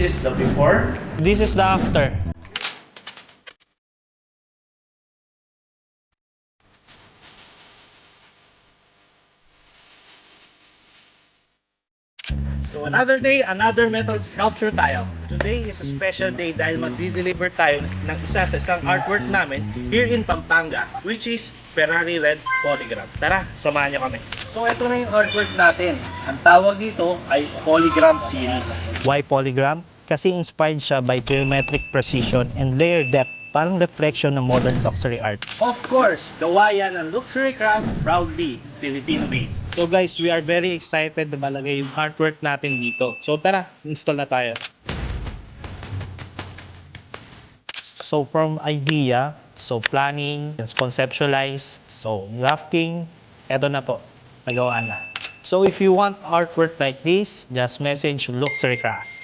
This is the before. This is the after. So another day, another metal sculpture tayo. Today is a special day dahil mag-deliver tayo ng isa sa isang artwork namin here in Pampanga, which is Ferrari Red Polygram. Tara, samahan niyo kami. So ito na yung artwork natin. Ang tawag dito ay Polygram Series. Why polygram? Kasi inspired siya by geometric precision and layer depth, parang reflection ng modern luxury art. Of course, gawayan ng luxury craft, proudly Filipino made. So guys, we are very excited na malagay yung artwork natin dito. So tara, install na tayo. So from idea, so planning, conceptualize, so drafting, eto na po, nagawa na. So if you want artwork like this, just message Luxury Craft.